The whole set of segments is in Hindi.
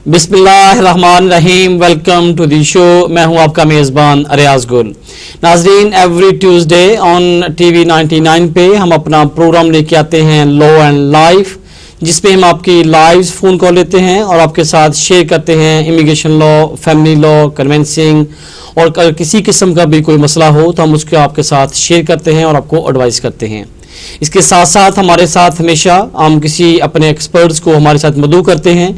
बिस्मिल्लाहिर्रहमानिर्रहीम। Welcome to the show. मैं हूं आपका मेज़बान रियाज गुल। नाजरीन, एवरी ट्यूसडे ऑन टीवी 99 पे हम अपना प्रोग्राम लेके आते हैं लॉ एंड लाइफ, जिसपे हम आपकी लाइव फ़ोन कॉल लेते हैं और आपके साथ शेयर करते हैं immigration law, family law, convincing, और अगर किसी किस्म का भी कोई मसला हो तो हम उसको आपके साथ शेयर करते हैं और आपको एडवाइस करते हैं। इसके साथ साथ हमारे साथ हमेशा हम किसी अपने एक्सपर्ट्स को हमारे साथ मदऊ करते हैं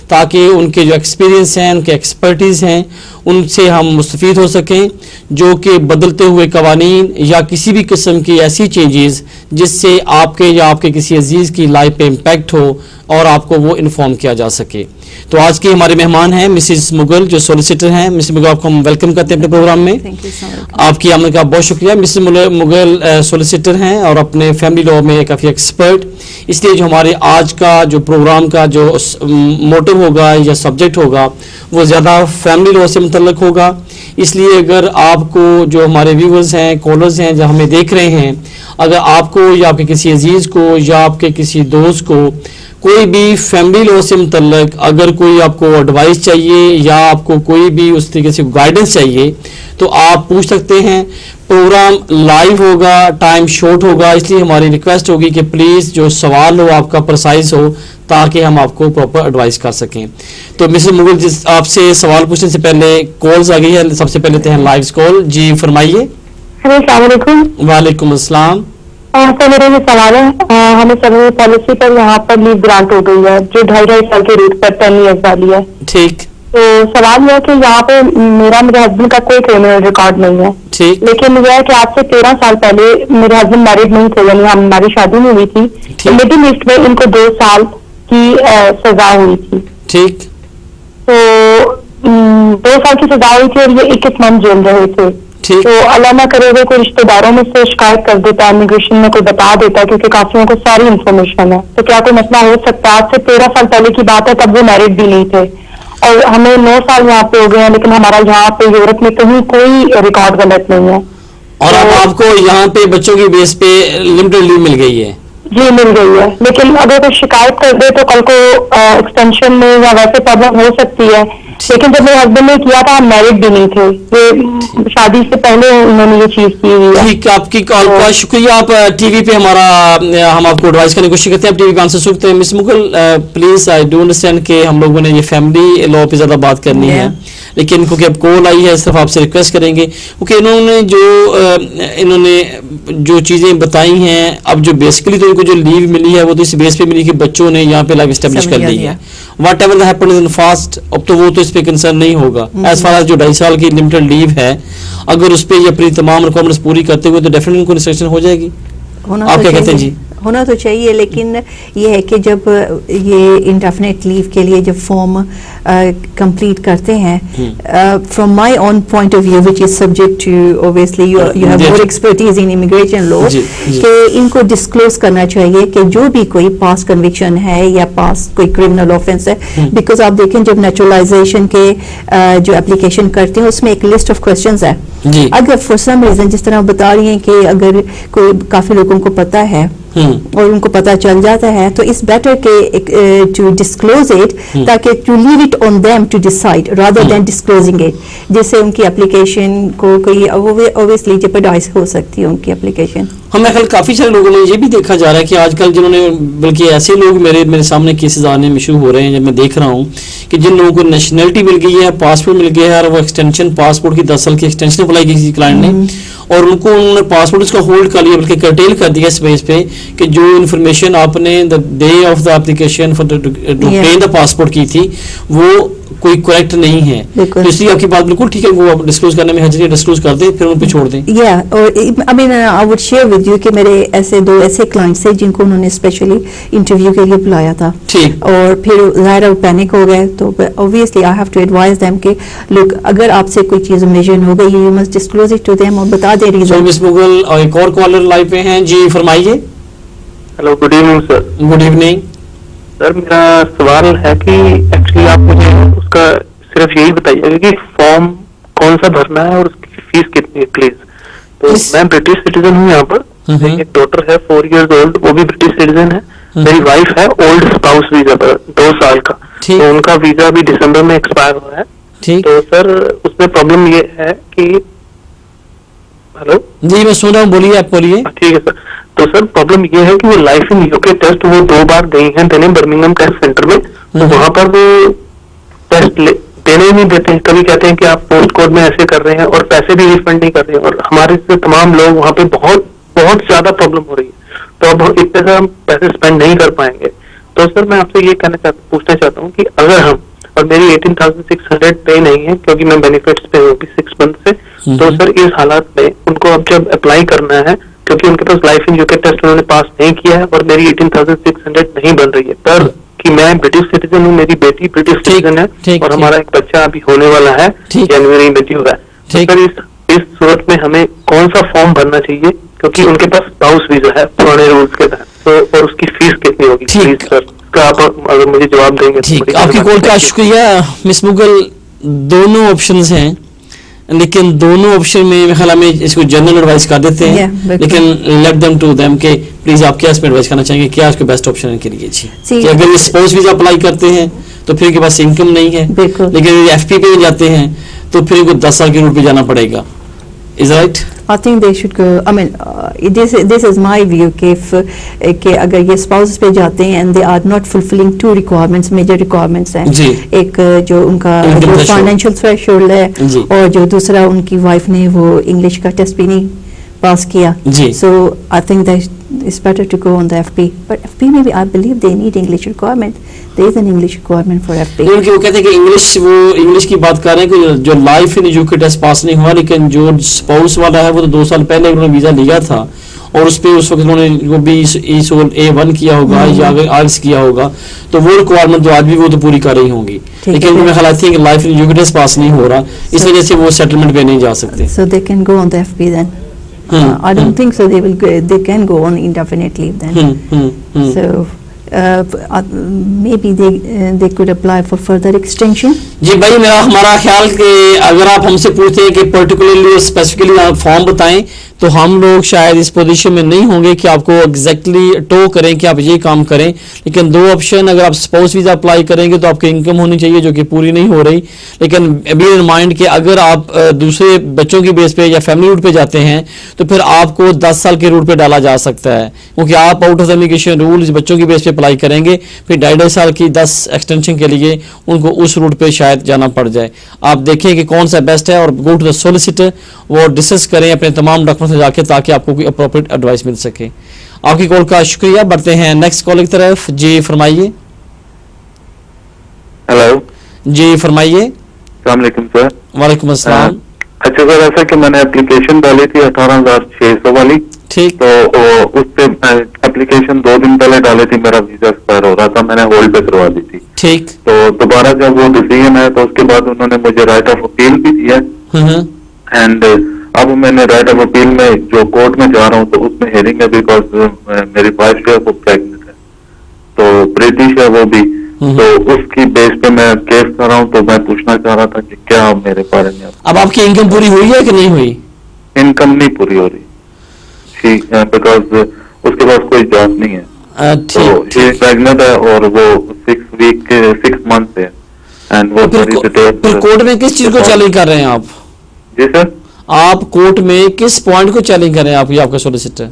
ताकि उनके जो एक्सपीरियंस हैं, उनके एक्सपर्टीज़ हैं, उनसे हम मुस्तफ़ीद हो सकें, जो कि बदलते हुए कवानीन या किसी भी किस्म की ऐसी चेंजेस जिससे आपके या आपके किसी अजीज़ की लाइफ पे इम्पैक्ट हो और आपको वो इन्फॉर्म किया जा सके। तो आज के हमारे मेहमान हैं मिसिस मुगल, जो सॉलिसिटर हैं। मिसिस मुगल, आपको हम वेलकम करते हैं अपने प्रोग्राम में। आपकी आमद का बहुत शुक्रिया। मिसिस मुगल सॉलिसिटर हैं और अपने फैमिली लॉ में काफ़ी एक्सपर्ट, इसलिए जो हमारे आज का जो प्रोग्राम का जो मोटिव होगा या सब्जेक्ट होगा वो ज़्यादा फैमिली लॉ से मुतल्लिक होगा। इसलिए अगर आपको, जो हमारे व्यूवर्स हैं, कॉलर्स हैं, जो हमें देख रहे हैं, अगर आपको या आपके किसी अजीज़ को या आपके किसी दोस्त को कोई भी फैमिली लॉ से मुतल्लिक अगर कोई आपको एडवाइस चाहिए या आपको कोई भी उस तरीके से गाइडेंस चाहिए तो आप पूछ सकते हैं। प्रोग्राम लाइव होगा, टाइम शॉर्ट होगा, इसलिए हमारी रिक्वेस्ट होगी कि प्लीज़ जो सवाल हो आपका प्रिसाइज हो ताकि हम आपको प्रॉपर एडवाइस कर सकें। तो मिसेस मुगल, जिस आपसे सवाल पूछने से पहले कॉल्स आ गई है, सबसे पहले लेते हैं लाइव कॉल। जी फरमाइए। वालेकुम अस्सलाम। तो मेरा ये सवाल है, हमें सर्वे पॉलिसी पर यहाँ पर लीव ग्रांट हो गई है जो 2.5 साल के रूट पर 10 ईयर्स वाली है। ठीक। तो सवाल यह है कि यहाँ पे मेरे हस्बैंड का कोई क्रिमिनल रिकॉर्ड नहीं है। ठीक। लेकिन यह है कि आज से 13 साल पहले मेरे हस्बैंड मैरिड नहीं थे, यानी हमारी शादी नहीं हुई थी। मिडिल ईस्ट में इनको 2 साल की सजा हुई थी। ठीक। तो 2 साल की सजा हुई थी और ये 21 मंथ जेल रहे थे। तो अल्लाह ना करे कोई रिश्तेदारों में से शिकायत कर देता, इमिग्रेशन में कोई बता देता, क्योंकि काफियों को सारी इन्फॉर्मेशन है। तो क्या कोई मसला हो सकता है? आज से 13 साल पहले की बात है, तब वो मैरिड भी नहीं थे और हमें 9 साल यहाँ पे हो गए हैं, लेकिन हमारा यहाँ पे यूरोप में कहीं कोई रिकॉर्ड गलत नहीं है। और अब आपको यहाँ पे बच्चों की बेस पे लिमिटेड लीव मिल गई है? जी मिल गई है, लेकिन अगर कोई शिकायत कर दे तो कल को एक्सटेंशन में या वैसे प्रॉब्लम हो सकती है। लेकिन जब मेरे हस्बैंड ने किया था, हम मैरिड भी नहीं थे, ये शादी से पहले उन्होंने ये चीज की हुई है। ठीक, आपकी कॉल का शुक्रिया। आप टीवी पे हम आपको एडवाइस करने की कोशिश करते हैं, आप टीवी पे आंसर सुनते हैं। Miss Mughal, please I do understand कि हम लोगों ने ये फैमिली लॉ पे ज्यादा बात करनी है, लेकिन क्योंकि अब कॉल आई है सिर्फ आपसे रिक्वेस्ट करेंगे, क्योंकि इन्होंने जो चीज़ें बताई हैं, अब जो बेसिकली तो इनको जो लीव मिली है वो तो इस बेस पे मिली कि बच्चों ने यहाँ पे लाइफ एस्टेब्लिश कर ली है। What ever happen in fast, अब तो वो तो इस पे कंसर्न नहीं होगा। एज फार एज जो 2.5 साल की लिमिटेड लीव है, अगर उस पर ये अपनी तमाम रिक्वायरमेंट्स पूरी करते हुए तो डेफिनेटली उनको रिस्ट्रिक्शन हो जाएगी। आप क्या कहते हैं जी? होना तो चाहिए, लेकिन ये है कि जब ये इंडेफिनिट लीव के लिए जब फॉर्म कंप्लीट करते हैं, from my own point of view which is subject to obviously you have more expertise in immigration law, कि इनको डिस्क्लोज करना चाहिए कि जो भी कोई पास कन्विक्शन है या पास कोई क्रिमिनल ऑफेंस है, बिकॉज आप देखें जब नेचुरलाइजेशन के जो एप्लीकेशन करते हैं उसमें एक लिस्ट ऑफ क्वेश्चंस है। अगर फॉर सम रीजन, जिस तरह बता रही हैं कि अगर कोई काफी लोगों को पता है और उनको पता चल जाता है, तो इट्स बेटर के टू डिस्क्लोज इट, ताकि to leave it on them to decide rather than disclosing it, जिससे उनकी एप्लीकेशन को कोई ऑब्वियसली जेपरडाइज हो सकती है उनकी एप्लीकेशन। हमें ख्याल काफ़ी सारे लोगों ने ये भी देखा जा रहा है कि आजकल जिन्होंने, बल्कि ऐसे लोग मेरे सामने केसेस आने में शुरू हो रहे हैं, जब मैं देख रहा हूँ कि जिन लोगों को नेशनलिटी मिल गई है, पासपोर्ट मिल गया है, और वो एक्सटेंशन पासपोर्ट की 10 साल की एक्सटेंशन अप्लाई की किसी क्लाइंट ने, और उन्होंने पासपोर्ट उसका होल्ड कर लिया, बल्कि कर्टेल कर दिया इस बेस पे कि जो इन्फॉर्मेशन आपने the day of the application for to obtain the passport की थी वो कोई करेक्ट नहीं है। तो इसलिए आपकी बात बिल्कुल ठीक है, वो आप डिस्क्लोज करने में हजरी डिस्क्लोज कर दें, फिर उन पे छोड़ दें। और I mean I would share with you कि मेरे ऐसे 2 ऐसे क्लाइंट्स थे जिनको उन्होंने स्पेशली इंटरव्यू के लिए बुलाया था। ठीक। और फिर ज़ाहिर पैनिक हो गए, तो obviously I have to advise them कि लुक, अगर आपसे कोई चीज़ मेजर हो गई, you must disclose it to them और बता दे रीजन। मिस मुगल, एक और कॉलर लाइव पे हैं। जी फरमाइए। Hello, good evening sir. Good evening sir. मेरा सवाल है कि एक्चुअली आप मुझे उसका सिर्फ यही बताइएगा कि फॉर्म कौन सा भरना है और उसकी फीस कितनी है प्लीज। तो मैं ब्रिटिश सिटीजन हूँ यहाँ पर, एक डॉटर है 4 years old, वो भी ब्रिटिश सिटीजन है, मेरी वाइफ है ओल्ड स्पाउस वीजा पर 2 साल का, तो उनका वीजा अभी दिसंबर में एक्सपायर हुआ है। ठीक। तो सर उसमें प्रॉब्लम ये है कि, हेलो जी मैं सुन रहा हूँ, बोलिए, आप बोलिए। ठीक है सर। तो सर प्रॉब्लम ये है कि वो लाइफ इन यूके टेस्ट वो 2 बार गई हैं देने बर्मिंघम टेस्ट सेंटर में, तो वहां पर वो टेस्ट देने ही नहीं देते हैं। कभी कहते हैं कि आप पोस्ट कोड में ऐसे कर रहे हैं और पैसे भी रिफंड नहीं कर रहे हैं, और हमारे से तमाम लोग वहां पे बहुत बहुत ज्यादा प्रॉब्लम हो रही है। तो अब इतने से हम पैसे स्पेंड नहीं कर पाएंगे। तो सर मैं आपसे ये पूछना चाहता हूँ कि अगर हम, और मेरी 18,600 पे नहीं है क्योंकि मैं बेनिफिट्स पे हूँ 6 मंथ से, तो सर इस हालात में उनको अब जब अप्लाई करना है, क्योंकि उनके पास लाइफ इन यूके टेस्ट उन्होंने पास नहीं किया है और मेरी 18,600 नहीं बन रही है, पर कि मैं ब्रिटिश सिटीजन हूँ, मेरी बेटी ब्रिटिश सिटीजन है और हमारा एक बच्चा अभी होने वाला है, जनवरी में ड्यू है। तो सर इस सूरत में हमें कौन सा फॉर्म भरना चाहिए, क्योंकि उनके पास स्पाउस वीजा है पुराने रूल्स के तहत, तो और उसकी फीस कितनी होगी प्लीज सर, का आप अगर मुझे जवाब देंगे। ठीक, आपकी कॉल का शुक्रिया मिस मुगल। दोनों ऑप्शंस हैं, लेकिन दोनों ऑप्शन में मेरे ख्याल में इसको जनरल एडवाइस कर देते हैं, लेकिन लेट देम टू देम के प्लीज आप क्या इसमें एडवाइस करना चाहेंगे, क्या उसके बेस्ट ऑप्शन के लिए जी। अगर ये स्पाउस वीजा अप्लाई करते हैं तो फिर के पास इनकम नहीं है, लेकिन एफपी पे जाते हैं तो फिर इनको 10 साल के रूट पे जाना पड़ेगा। Is right? I think they should go. I mean, this is my view कि कि अगर ये spouses पे जाते हैं and they are not fulfilling 2 requirements, major requirements हैं, एक जो उनका जो financial threshold है, और जो दूसरा उनकी wife ने वो English का test भी नहीं पास किया, so I think that it's better to go on the FP. But FP maybe I believe they need English requirement. There is an English requirement for FP. क्योंकि वो कहते हैं कि इंग्लिश की बात कर रहे हैं कि जो life in UK test pass नहीं हुआ, लेकिन जो स्पाउस वाला है वो तो 2 साल पहले उन्होंने वीजा लिया था और उस पे उस वक्त उन्होंने वो भी A1 किया होगा या आइल्स किया होगा, तो वो रिक्वायरमेंट तो आज भी वो तो पूरी कर रही होंगी, लेकिन उनमें ख्याल आती है कि life in UK test pass नहीं हो रहा, इस वजह से वो सेटलमेंट पे नहीं जा सकते। So they can go on the FP then. I don't think so. They can go on indefinite leave then. So maybe they could apply for further extension. जी भाई, हमारा ख्याल कि अगर आप हमसे पूछते हैं कि पर्टिकुलरली स्पेसिफिकली आप फॉर्म बताएं, तो हम लोग शायद इस पोजीशन में नहीं होंगे कि आपको एग्जैक्टली टो करें कि आप ये काम करें, लेकिन 2 ऑप्शन, अगर आप स्पाउस वीजा अप्लाई करेंगे तो आपकी इनकम होनी चाहिए जो कि पूरी नहीं हो रही, लेकिन बी इन माइंड कि अगर आप दूसरे बच्चों की बेस पे या फैमिली रूट पे जाते हैं तो फिर आपको 10 साल के रूट पे डाला जा सकता है, क्योंकि आप out of the immigration rules बच्चों की बेस पे अप्लाई करेंगे, फिर 2.5 साल की 10 एक्सटेंशन के लिए उनको उस रूट पे शायद जाना पड़ जाए। आप देखें कि कौन सा बेस्ट है और गो टू द सोलिसिटर, वो डिस्कस करें अपने तमाम डॉक्यूमेंट से जाके, ताकि आपको कोई अप्रोप्रिएट एडवाइस मिल सके। आपकी कॉल का शुक्रिया। बढ़ते हैं नेक्स्ट कॉल की तरफ। जी फरमाइए। हेलो जी फरमाइए। अस्सलाम वालेकुम सर। वालेकुम अस्सलाम। अच्छा सर, ऐसा कि मैंने एप्लीकेशन डाली थी 18,600 वाली, ठीक, तो उस पे एप्लीकेशन 2 दिन पहले डाली थी, मेरा वीजा एक्सपायर हो रहा था, मैंने होल्ड पे करवा दी थी, ठीक, तो दोबारा जब वो डिसीजन है तो उसके बाद उन्होंने मुझे राइट ऑफ अपील भी दिया, एंड अब मैंने राइट ऑफ अपील में जो कोर्ट में जा रहा हूँ तो उसमें हेयरिंग है, बिकॉज मेरी वाइफ जो है वो प्रेगनेंट है, तो ब्रिटिश है वो भी, तो उसकी बेस पे मैं केस कर रहा हूँ, तो मैं पूछना चाह रहा था कि क्या मेरे बारे में। अब आपकी इनकम पूरी हुई है कि नहीं हुई? इनकम नहीं पूरी हो रही, बिकॉज उसके पास कोई जॉब नहीं है, तो ये प्रेगनेंट है और वो 6 मंथ है, एंड वो फिर कोर्ट में किस चीज को चैलेंज कर रहे हैं आप? जी सर, आप कोर्ट में किस पॉइंट को चैलेंज कर रहे हैं आप, ये आपका सोलिसिटर?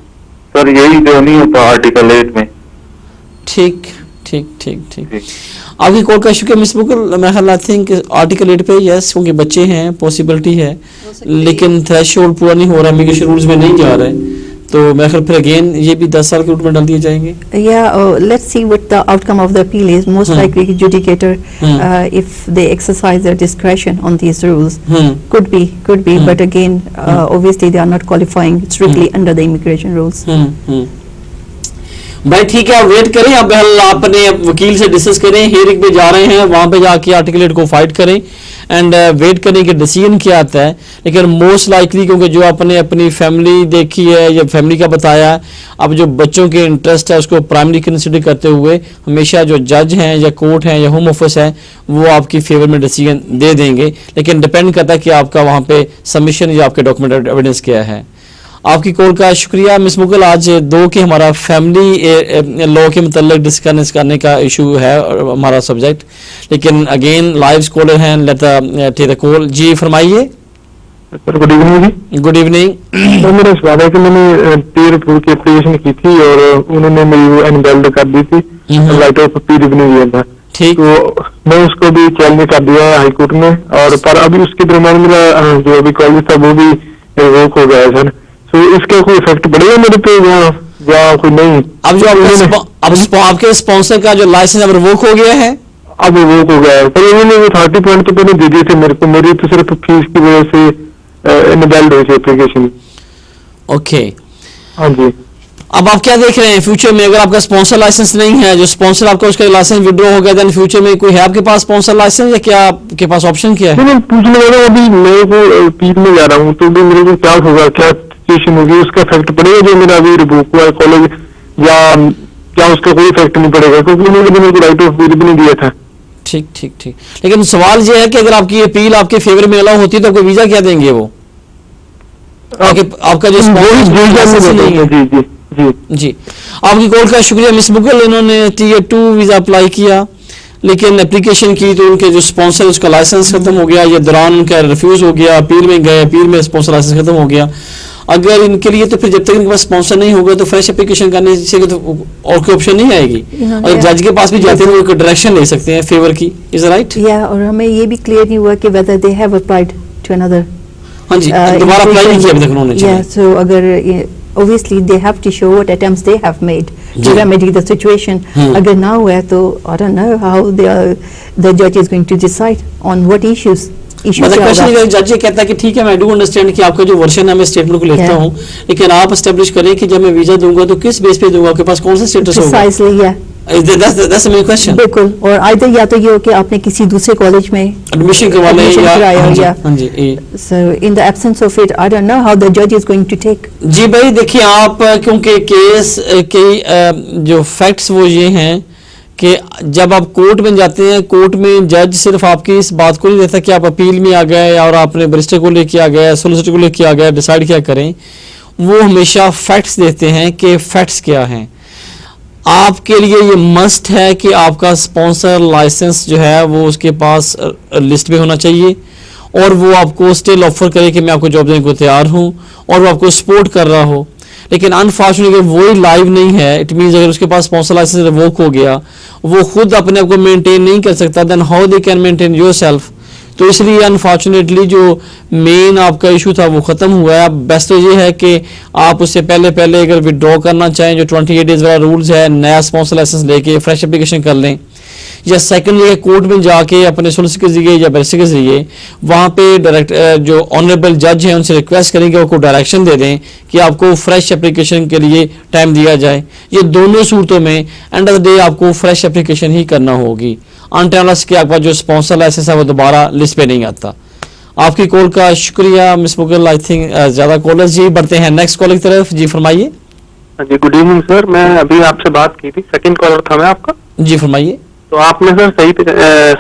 सर यही जो नहीं होता आर्टिकल 8 में। ठीक ठीक ठीक ठीक, आपकी कोर्ट का शुक्रिया मिस मुकुल। मैं ख्याल थिंक आर्टिकल 8 पे यस, क्योंकि बच्चे हैं, पॉसिबिलिटी है, लेकिन थ्रेशोल्ड पूरा नहीं हो रहा, इमिग्रेशन रूल्स में नहीं जा रहा है, तो मैं फिर अगेन ये भी 10 साल के रूट में डाल दिए जाएंगे। Let's see what the outcome of the appeal is. Most likely adjudicator, if they exercise their discretion on these rules, could be, but again, obviously they are not qualifying strictly under the immigration rules. भाई ठीक है, आप वेट करें, अब अपने वकील से डिस्कस करें, हियरिंग पे जा रहे हैं, वहां पे जाके आर्टिकल 8 को फाइट करें एंड वेट करें कि डिसीजन क्या आता है, लेकिन मोस्ट लाइकली क्योंकि जो आपने अपनी फैमिली देखी है या फैमिली का बताया, अब जो बच्चों के इंटरेस्ट है उसको प्राइमरी कंसिडर करते हुए हमेशा जो जज हैं या कोर्ट हैं या होम ऑफिस है वो आपकी फेवर में डिसीजन दे देंगे, लेकिन डिपेंड करता है कि आपका वहाँ पे सबमिशन या आपके डॉक्यूमेंट एविडेंस क्या है। आपकी कॉल का शुक्रिया मिस मुगल। आज 2 के हमारा फैमिली लॉ के मतलब डिस्कस करने का इशू है हमारा सब्जेक्ट, लेकिन अगेन लाइव कॉलर हैं, लेट टेक द कॉल। जी फरमाइए। सर गुड इवनिंग जी। Good evening. सर मेरा सवाल है कि मैंने पीयर अप्रूवल की एप्लीकेशन की थी और उन्होंने मेरी वो इनवैलिड कर दी थी, राइट ऑफ अपील भी नहीं दिया था। ठीक। तो मैं उसको भी चैलेंज कर दिया है हाई कोर्ट में, और पर अभी उसके दरम्यान मेरा जो अभी कॉलेज था वो भी रिवोक हो गया है सर। तो इसका कोई इफेक्ट पड़ेगा मेरे पे या कोई नहीं? अब जो आपके स्पॉन्सर का जो लाइसेंस अब रिवोक हो गया है, अब रिवोक हो गया है, पर उन्होंने 30 पॉइंट तो पहले दे दिए थे मेरे को, मेरी तो सिर्फ फीस की वजह से इनवैलिड हुई थी एप्लीकेशन। ओके। हाँ जी। अब आप क्या देख रहे हैं फ्यूचर में, अगर आपका स्पॉन्सर लाइसेंस नहीं है, जो स्पॉन्सर आपका उसका लाइसेंस विड्रॉ हो गया, देन फ्यूचर में कोई है आपके पास स्पॉन्सर लाइसेंस, या क्या आपके पास ऑप्शन क्या है? मैं पूछने वाला अभी मेरे को अपील में जा रहा हूँ, तो भी मेरे को क्या होगा, क्या सिचुएशन होगी, उसका इफेक्ट पड़ेगा जो मेरा अभी रिवोक हुआ है कॉलेज, या क्या उसका कोई इफेक्ट नहीं पड़ेगा, क्योंकि उन्होंने मेरे को राइट ऑफ अपील भी नहीं दिया था। ठीक ठीक ठीक। लेकिन सवाल ये है कि अगर आपकी अपील आपके फेवर में अलाउ होती है तो आपको वीजा क्या देंगे वो? आपका जो स्पॉन्सर नहीं है। जी जी जी जी। आपकी कॉल का शुक्रिया मिस मुगल। इन्होंने Tier 2 वीजा अप्लाई किया, लेकिन एप्लीकेशन की तो उनके जो स्पॉन्सर उसका लाइसेंस खत्म हो गया, ये दौरान उनका रिफ्यूज हो गया, अपील में गए, अपील में स्पॉन्सर लाइसेंस खत्म हो गया। अगर इनके लिए तो फिर जब तक इनके पास स्पॉन्सर नहीं होगा तो फ्रेश एप्लीकेशन करने से तो और कोई ऑप्शन नहीं आएगी, और जज के पास भी जाते हैं वो डायरेक्शन ले सकते हैं फेवर की। Is right? या और हमें ये भी क्लियर नहीं हुआ कि whether they have applied to another. हाँ जी, दोबारा अप्लाई नहीं किया अभी तक उन्होंने। या सो अगर obviously they have to show what attempts they have made to remedy the situation. अगर ना हुआ तो I don't know how the judge is going to decide on what issues. जज ये कहता है कि ठीक है, मैं डू अंडरस्टैंड कि आपका जो वर्जन है मैं स्टेटमेंट को लेता हूँ, लेकिन आप एस्टेब्लिश करें कि जब मैं वीजा दूंगा तो किस बेस पे दूंगा, आपके पास कौन सा स्टेटस होगा। Precisely, yeah. That's the main question. बिल्कुल। और आइदर या तो ये हो कि आपने किसी दूसरे कॉलेज में एडमिशन करवा लें या हाँ जी। So in the absence of it, I don't know how the judge is going to take. जी भाई देखिए आप, क्योंकि केस के जो फैक्ट्स वो ये हैं कि जब आप कोर्ट में जाते हैं, कोर्ट में जज सिर्फ आपकी इस बात को नहीं देता कि आप अपील में आ गए और आपने बैरिस्टर को लेके आ गए, सोलिसिटर को लेके आ गए, डिसाइड क्या करें, वो हमेशा फैक्ट्स देते हैं कि फैक्ट्स क्या हैं। आपके लिए ये मस्ट है कि आपका स्पॉन्सर लाइसेंस जो है वो उसके पास लिस्ट में होना चाहिए, और वो आपको स्टिल ऑफर करे कि मैं आपको जॉब देने को तैयार हूँ, और वो आपको सपोर्ट कर रहा हो। लेकिन अनफॉर्चुनेटली वही लाइव नहीं है। इट मीन्स अगर उसके पास स्पॉन्सर लाइसेंस रिवोक हो गया, वो खुद अपने आप को मेंटेन नहीं कर सकता, then how they can maintain yourself. तो इसलिए अनफॉर्चुनेटली जो मेन आपका इशू था वो ख़त्म हुआ है। अब बेस्ट तो ये है कि आप उससे पहले अगर विड्रॉ करना चाहें, जो 28 डेज वाला रूल्स है, नया स्पॉन्सर लाइसेंस लेके फ्रेश एप्लीकेशन कर लें, या सेकंड ये कोर्ट में जाके अपने सोलिसिटर के जरिए या बैरिस्टर के जरिए वहाँ पे डायरेक्ट जो ऑनरेबल जज हैं उनसे रिक्वेस्ट करेंगे वो डायरेक्शन दे दें कि आपको फ्रेश एप्लीकेशन के लिए टाइम दिया जाए। ये दोनों सूरतों में एंड ऑफ द डे आपको फ्रेश एप्लीकेशन ही करना होगी, अनटिल कि आपका जो स्पॉन्सर लाइसेंस है वो दोबारा लिस्ट पे नहीं आता। आपकी कॉल का शुक्रिया मिस मुगल। आई थिंक ज्यादा कॉलर्स जी, बढ़ते हैं नेक्स्ट कॉल की तरफ। जी फरमाइए। जी गुड इवनिंग सर, मैं अभी आपसे बात की थी, सेकंड कॉलर था मैं आपका। जी फरमाइए। तो आपने सर सही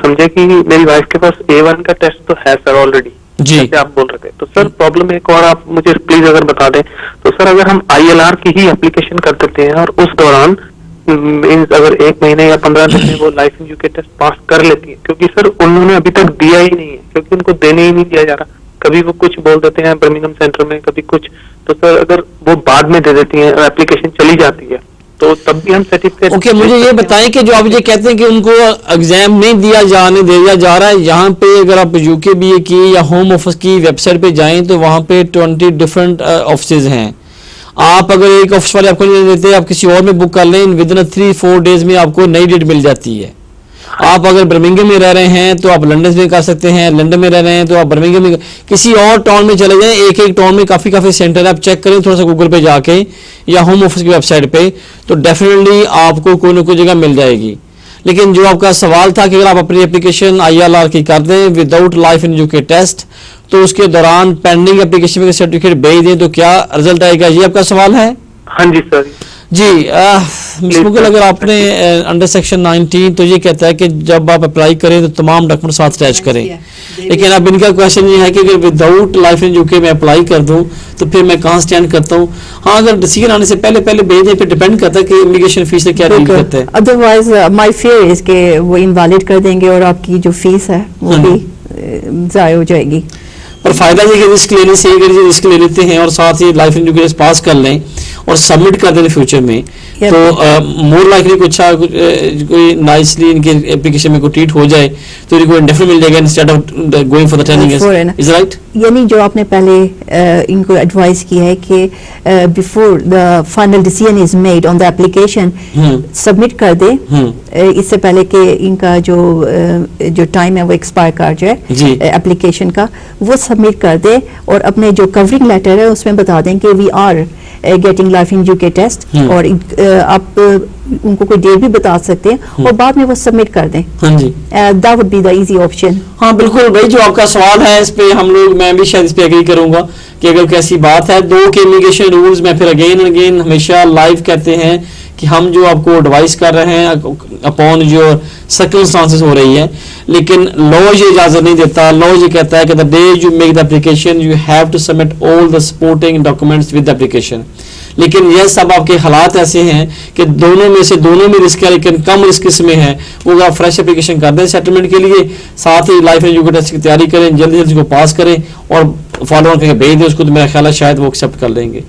समझे कि मेरी वाइफ के पास A1 का टेस्ट तो है सर ऑलरेडी, जी आप बोल रहे थे। तो सर प्रॉब्लम एक और आप मुझे प्लीज अगर बता दें, तो सर अगर हम ILR की ही एप्लीकेशन कर देते हैं और उस दौरान अगर 1 महीने या 15 दिन में वो life in UK test pass कर लेती है, क्योंकि सर उन्होंने अभी तक दिया ही नहीं है, क्योंकि उनको देने ही नहीं दिया जा रहा। कभी वो कुछ बोल देते हैं बर्मिंघम सेंटर में, कभी कुछ। तो सर अगर वो बाद में दे देती है, एप्लीकेशन चली जाती है, तो तब भी हम सर्टिफिकेट। ओके, मुझे ये बताएं कि जो आप ये कहते हैं कि उनको एग्जाम नहीं दिया जा रहा है, यहाँ पे अगर आप UKBA की या होम ऑफिस की वेबसाइट पे जाएं तो वहाँ पे 20 डिफरेंट ऑफिस हैं। आप अगर एक ऑफिस वाले आपको नहीं देते, आप किसी और में बुक कर लें, विद इन 3-4 डेज में आपको नई डेट मिल जाती है। आप अगर बर्मिंघम में रह रहे हैं तो आप लंदन में कर सकते हैं, लंदन में रह रहे हैं तो आप बर्मिंघम में, किसी और टाउन में चले जाएं। एक टाउन में काफ़ी सेंटर है, आप चेक करें थोड़ा सा गूगल पे जाके या होम ऑफिस की वेबसाइट पे, तो डेफिनेटली आपको कोई ना कोई जगह मिल जाएगी। लेकिन जो आपका सवाल था कि अगर आप अपनी एप्लीकेशन ILR की कर दें without life in UK test, तो उसके दौरान पेंडिंग एप्लीकेशन में सर्टिफिकेट भेज दें तो क्या रिजल्ट आएगा, ये आपका सवाल है? हाँ जी सर। जी मुझे अगर आपने अंडर सेक्शन 19 तो ये कहता है कि जब आप अप्लाई करें तो तमाम डॉक्यूमेंट साथ अटैच करें, लेकिन अब इनका क्वेश्चन ये है कि अगर विदाउट लाइफ इन यूके में अप्लाई कर दूं तो फिर मैं कहाँ स्टैंड करता हूँ? हाँ, अगर डिसीजन आने से पहले भेज दें, फिर डिपेंड करता है कि इमिग्रेशन फीस से क्या डील करते हैं। अदरवाइज माय फियर इज कि वो इनवैलिड कर देंगे और आपकी जो फीस है वो भी ज़ाया हो जाएगी। और फायदा ये कि रिस्क लेने से, अगर रिस्क ले लेते हैं और साथ ही लाइफ इंश्योरेंस पास कर लें और सबमिट कर दें फ्यूचर में, तो मोर लाइकली कुछ अच्छा कोई नाइसली इनके एप्लीकेशन में कोई ट्रीट हो जाए तो इनको इंडेफिनिट मिल जाएगा instead of going for the 10 years. Is right? यानी जो आपने पहले इनको एडवाइस की है कि before the final decision is made on the application submit कर दे, इससे पहले कि इनका जो टाइम है वो एक्सपायर कर जाए एप्लीकेशन का, वो सबमिट कर दे और अपने जो कवरिंग लेटर है उसमें बता दें कि we are getting life in UK test, और आप उनको कोई डेट भी बता सकते हैं और बाद में वो सबमिट कर दें। हाँ जी, that would be the easy option. हाँ बिल्कुल भाई, जो आपका सवाल है इस पे हम लोग, मैं भी शायद इस पे एग्री करूंगा कि अगर कैसी बात है, दो के इमिग्रेशन रूल्स में फिर अगेन एंड अगेन हमेशा लाइव कहते हैं कि हम जो आपको एडवाइस कर रहे हैं अपॉन जो सर्कमस्टांसेस हो रही है, लेकिन लॉ ये इजाजत नहीं देता। लॉ ये कहता है कि the day you make the application you have to submit all the supporting documents with the application. लेकिन यह सब आपके हालात ऐसे हैं कि दोनों में रिस्क है, लेकिन कम रिस्क इसमें है, वो आप फ्रेश एप्लीकेशन कर दें सेटलमेंट के लिए, साथ ही लाइफ इन टेस्ट की तैयारी करें, जल्दी जल्दी को पास करें और फॉलो करके भेज दें उसको, तो मेरा ख्याल है शायद वो एक्सेप्ट कर लेंगे।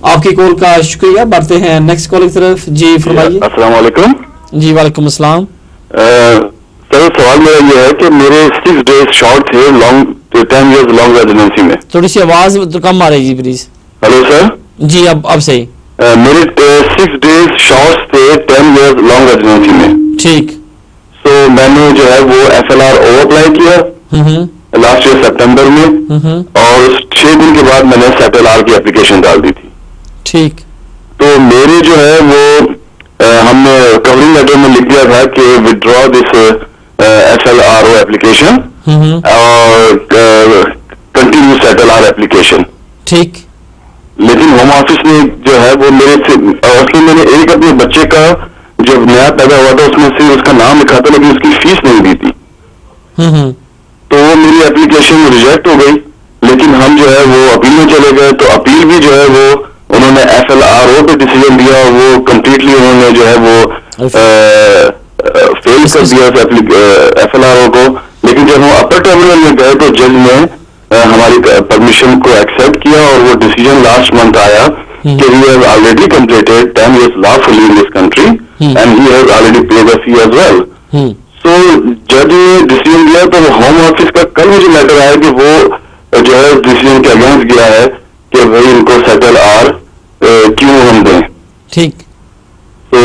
आपकी कॉल का शुक्रिया। बढ़ते हैं नेक्स्ट कॉल की तरफ। जी फरमाइए। अस्सलाम वालेकुम। जी वालेकुम अस्सलाम। सर सवाल मेरा ये है कि मेरे 6 डेज शॉर्ट थे 10 years लॉन्ग रेजिडेंसी में। थोड़ी सी आवाज तो कम आ रही जी प्लीज। Hello sir. जी अब सही। मेरे 6 डेज शॉर्ट थे 10 years लॉन्ग रेजिडेंसी में। ठीक। सो मैंने जो है वो FLRO अप्लाई किया लास्ट ईयर सितंबर में, और 6 दिन के बाद मैंने सेटल आर की एप्लीकेशन डाल दी थी। ठीक। तो मेरे जो है वो हमने कवरिंग लेटर में लिख दिया था कि विड्रॉ दिस FLRO एप्लीकेशन और कंटिन्यू सेटल आर एप्लीकेशन। ठीक। लेकिन होम ऑफिस ने जो है वो मेरे से, उसमें मैंने एक अपने बच्चे का जो नया पैदा हुआ था उसमें से उसका नाम लिखा था, लेकिन उसकी फीस नहीं दी थी। तो वो मेरी एप्लीकेशन रिजेक्ट हो गई। लेकिन हम जो है वो अपील में चले गए, तो अपील भी जो है वो उन्होंने FLRO पे डिसीजन दिया, वो कंप्लीटली उन्होंने जो है वो फेल कर दिया FLRO को। लेकिन जब हम अपर ट्रिब्यूनल में गए तो जज ने हमारी परमिशन को एक्सेप्ट किया और वो डिसीजन लास्ट मंथ आया कि he has already completed 10 years lawfully in this country and he has already paid a fee as well. So जज ने डिसीजन दिया, तो होम ऑफिस का कल मुझे लेटर आया कि वो जो है डिसीजन के अगेंस्ट गया है कि भाई इनको सेटल आर क्यों हम दें। ठीक। तो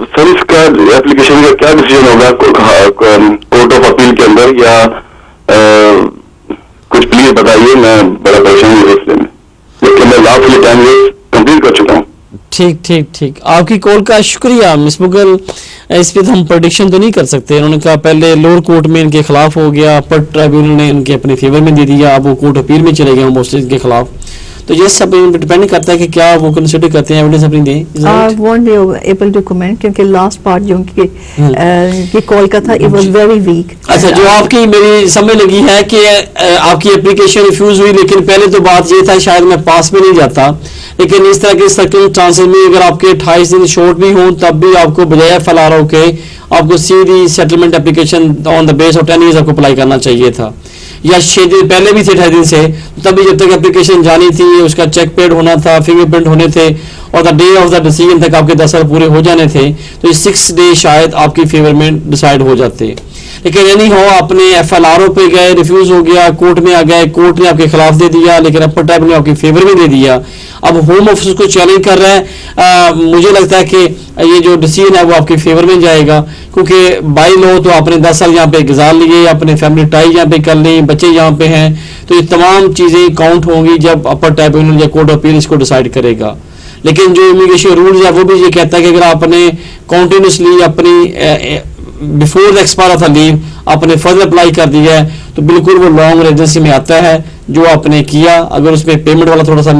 सर इसका एप्लीकेशन का क्या डिसीजन होगा कोर्ट ऑफ अपील के अंदर, या कुछ प्लीज बताइए, मैं बड़ा परेशान हूँ इस में, लेकिन मैं लॉफुली 10 years कंप्लीट कर चुका हूँ। ठीक। आपकी कॉल का शुक्रिया मिस मुगल। इस पे तो हम प्रेडिक्शन तो नहीं कर सकते। उन्होंने कहा पहले लोअर कोर्ट में इनके खिलाफ हो गया, अपर ट्राइब्यूनल ने इनके अपने फेवर में दे दिया, अब वो कोर्ट अपील में चले गए मोस्टली इनके खिलाफ। तो ये सब डिपेंड करता है कि क्या वो कंसीडर करते हैं, एविडेंस अपनी दें। I won't be able to comment क्योंकि लास्ट पार्ट जो कि कॉल का था इट वाज वेरी वीक। अच्छा, जो आपकी मेरी समझ लगी है कि आपकी एप्लीकेशन रिफ्यूज हुई, लेकिन पहले तो बात ये था शायद मैं पास में नहीं जाता, लेकिन इस तरह के सर्कमस्टांसेस में अगर आपके 28 दिन शॉर्ट भी हों तब भी आपको बजाय FLRO के आपको सीधी settlement application on the base of 10 years आपको अप्लाई करना चाहिए था, या 6 दिन पहले भी थे 28 दिन से, तभी जब तक एप्लीकेशन जानी थी उसका चेक पेड होना था, फिंगरप्रिंट होने थे और the day of the decision तक आपके 10 साल पूरे हो जाने थे, तो ये 6 डे शायद आपकी फेवर में डिसाइड हो जाते। लेकिन यानी हो आपने FLRO पे गए, रिफ्यूज हो गया, कोर्ट में आ गए, कोर्ट ने आपके खिलाफ दे दिया, लेकिन अपर ट्राइब्यूनल ने आपकी फेवर में दे दिया। अब होम ऑफिस को चैलेंज कर रहा है। मुझे लगता है कि ये जो डिसीजन है वो आपके फेवर में जाएगा, क्योंकि बाई लॉ तो आपने 10 साल यहाँ पे गुजार लिए, अपने फैमिली टाई यहाँ पे कर ली, बच्चे यहाँ पे हैं, तो ये तमाम चीज़ें काउंट होंगी जब अपर ट्राइब्यूनल या कोर्ट ऑफ अपील इसको डिसाइड करेगा। लेकिन जो इमिग्रेशन रूल्स है वो भी ये कहता है कि अगर आपने कॉन्टिन्यूसली अपनी before the expire of the leave आपने फर्दर अप्लाई कर दिया है तो बिल्कुल वो लॉन्ग रेजिडेंसी में आता है जो आपने किया। अगर उसमें पेमेंट वाला थोड़ा सा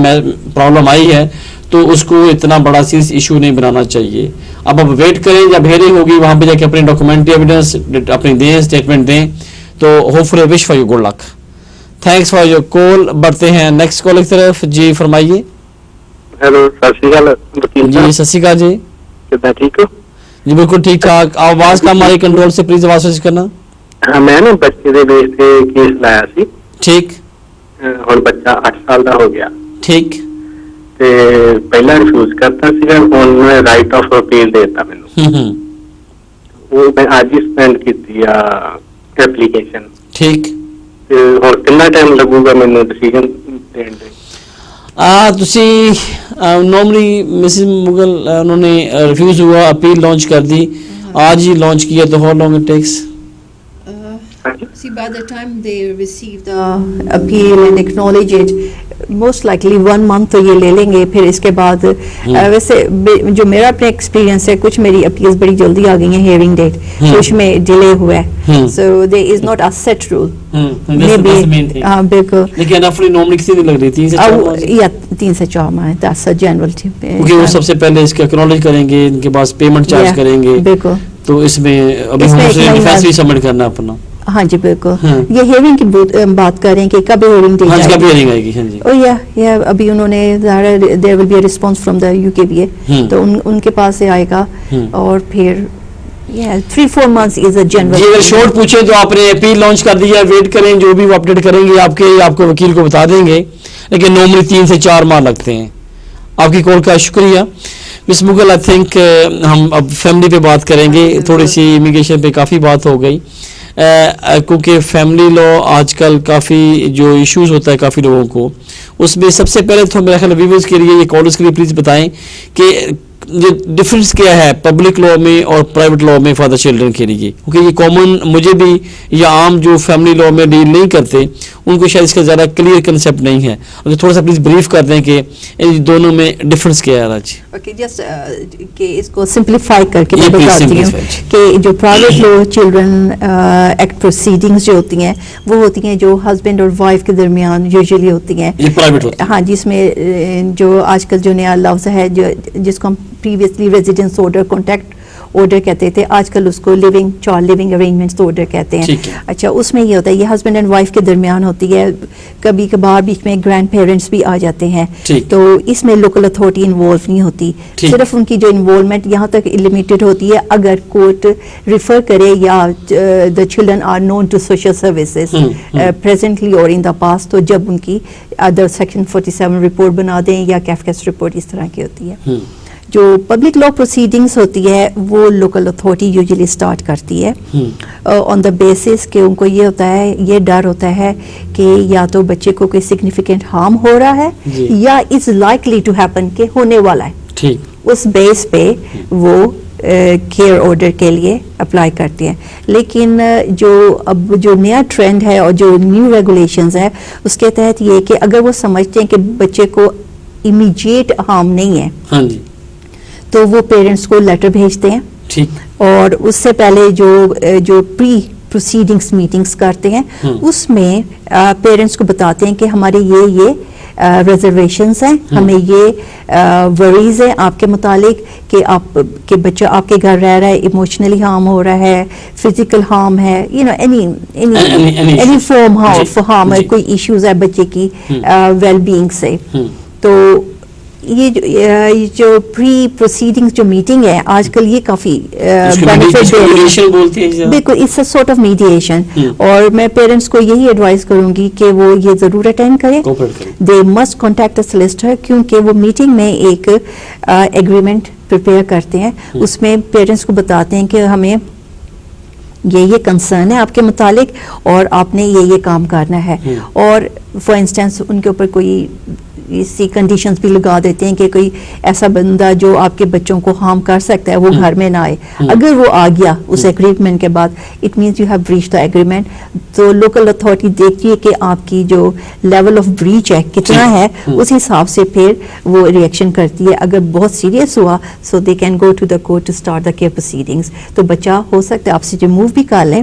प्रॉब्लम आई है तो उसको इतना बड़ा सीरियस इशू नहीं बनाना चाहिए। अब वेट करें, जब हेयरिंग होगी वहां पे जाके अपने डॉक्यूमेंट्री एविडेंस अपनी दें, स्टेटमेंट दें, तो hopefully wish for you good luck. Thanks for your call. बढ़ते हैं नेक्स्ट कॉल की तरफ। जी फरमाइए। हेलो, सत श्री अकाल वकील जी, सत श्री अकाल जी। कितना ठीक हो? जी बिल्कुल ठीक ठाक। आवाज का हमारे कंट्रोल से प्लीज आवाज कोशिश करना। हाँ, मैं ना बच्चे दे बेस पे केस लाया सी। ठीक। और बच्चा 8 साल का हो गया। ठीक। ते पहला रिफ्यूज करता सीगा, उन्होंने राइट ऑफ अपील देता मैंने। वो मैं आज ही स्पेंड की एप्लीकेशन। ठीक। और कितना टाइम लगूगा मैंने डिसीजन देने ਦੇ? ਤੁਸੀਂ नॉर्मली मिसेस मुगल उन्होंने रिफ्यूज हुआ, अपील लॉन्च कर दी, आज ही लॉन्च किया, तो how long it takes? See, by the time they receive the appeal and acknowledge it, most likely 1 month तो ये ले लेंगे। फिर इसके बाद वैसे जो मेरा अपने एक्सपीरियंस है, कुछ मेरी अपील्स बड़ी जल्दी आ गई हैं हियरिंग डेट, कुछ में डिले हुआ है। So there is not a set rule. बिल्कुल। लेकिन रफली नॉर्मली कितनी दिन लग रही थी? 3 से 4 माह, दैट्स अ जनरल टिप। क्योंकि वो सबसे पहले इसका एक्नॉलेज करेंगे, इनके पास पेमेंट चार्ज करेंगे। बिल्कुल। तो इसमें अभी हम डिफेंस भी सबमिट करना अपना। हाँ जी बिल्कुल। ये हियरिंग की बात करें कि कब हियरिंग दी जाएगी? कब हियरिंग आएगी? हाँ जी। ओ या अभी उन्होंने there will be a response from the UKBA, तो उनके पास से आएगा और फिर 3-4 मंथ्स इज अ जनरल। जी अगर शॉर्ट पूछे तो आपने अपील लॉन्च कर दिया, वेट करें, जो भी वो अपडेट करेंगे आपको वकील को बता देंगे, लेकिन नॉर्मली 3 से 4 माह लगते हैं। आपकी कॉल का शुक्रिया मिस मुगल। आई थिंक हम अब फैमिली पे बात करेंगे, थोड़ी सी इमिग्रेशन पे काफ़ी बात हो गई, क्योंकि फैमिली लॉ आजकल काफ़ी जो इश्यूज होता है काफ़ी लोगों को, उसमें सबसे पहले तो मेरा ख्याल व्यूअर्स के लिए, ये कॉलर्स के लिए प्लीज़ बताएं कि ये डिफरेंस क्या है पब्लिक लॉ में और प्राइवेट लॉ में फॉर द चिल्ड्रन के लिए, क्योंकि ये कॉमन मुझे भी या आम जो फैमिली लॉ में डील नहीं करते उनको शायद इसका ज़्यादा क्लियर कंसेप्ट नहीं है। अगर थोड़ा सा प्लीज़ ब्रीफ कर दें कि इन दोनों में डिफरेंस क्या है आज। ओके, जस्ट कि इसको सिंपलीफाई करके मैं बताती हूँ कि जो private law children act proceedings जो होती हैं वो होती हैं जो हस्बैंड और वाइफ के दरमियान यूजुअली होती हैं। ये प्राइवेट होती है। हाँ, जिसमें जो आजकल जो नया लफ्ज़ है जिसको हम previously residence order, contact order कहते थे, आजकल उसको चाइल्ड लिविंग अरेंजमेंट्स ऑर्डर कहते हैं। अच्छा, उसमें ये होता है, ये हस्बैंड एंड वाइफ के दरमियान होती है, कभी कभार बीच में ग्रैंड पेरेंट्स भी आ जाते हैं, तो इसमें लोकल अथॉरिटी इन्वॉल्व नहीं होती, सिर्फ उनकी जो इन्वॉल्वमेंट यहाँ तक लिमिटेड होती है अगर कोर्ट रिफर करे या the children are known to social services presently और इन द पास्ट, तो जब उनकी अदर सेक्शन 47 रिपोर्ट बना दें या कैफकेस रिपोर्ट इस तरह की होती है। जो पब्लिक लॉ प्रोसीडिंग्स होती है वो लोकल अथॉरिटी यूजुअली स्टार्ट करती है ऑन द बेसिस कि उनको ये होता है, ये डर होता है कि या तो बच्चे को कोई सिग्निफिकेंट हार्म हो रहा है या इज लाइकली टू हैपन के होने वाला है। ठीक। उस बेस पे वो केयर ऑर्डर के लिए अप्लाई करते हैं। लेकिन अब जो नया ट्रेंड है और जो न्यू रेगुलेशंस है उसके तहत ये कि अगर वो समझते हैं कि बच्चे को इमीडिएट हार्म नहीं है, हाँ जी, तो वो पेरेंट्स को लेटर भेजते हैं। ठीक। और उससे पहले जो प्री प्रोसीडिंग्स मीटिंग्स करते हैं उसमें पेरेंट्स को बताते हैं कि हमारे ये रिजर्वेशंस हैं, हमें ये वरीज हैं आपके मुतालिक कि बच्चा आपके घर रह रहा है, इमोशनली हार्म हो रहा है, फिजिकल हार्म है, you know any form of harm है, कोई इश्यूज है बच्चे की वेल बीइंग से। तो ये जो प्री प्रोसीडिंग्स जो मीटिंग है आजकल ये काफी बेनिफिट बोलते हैं। बिल्कुल, it's a sort of mediation. और मैं पेरेंट्स को यही एडवाइस करूंगी कि वो ये जरूर अटेंड करें। They must contact a solicitor, क्योंकि वो मीटिंग में एक एग्रीमेंट प्रिपेयर करते हैं, उसमें पेरेंट्स को बताते हैं कि हमें ये कंसर्न है आपके मुतालिक और आपने ये काम करना है। और फॉर इंस्टेंस उनके ऊपर कोई इसी कंडीशंस भी लगा देते हैं कि कोई ऐसा बंदा जो आपके बच्चों को हार्म कर सकता है वो घर में ना आए। अगर वो आ गया उस एग्रीमेंट के बाद, it means you have breached the agreement. तो लोकल अथॉरिटी देखती है कि आपकी जो लेवल ऑफ ब्रीच है कितना है, उस हिसाब से फिर वो रिएक्शन करती है। अगर बहुत सीरियस हुआ so they can go to the court to start the care proceedings. तो बच्चा हो सकता है आपसे रिमूव भी कर लें,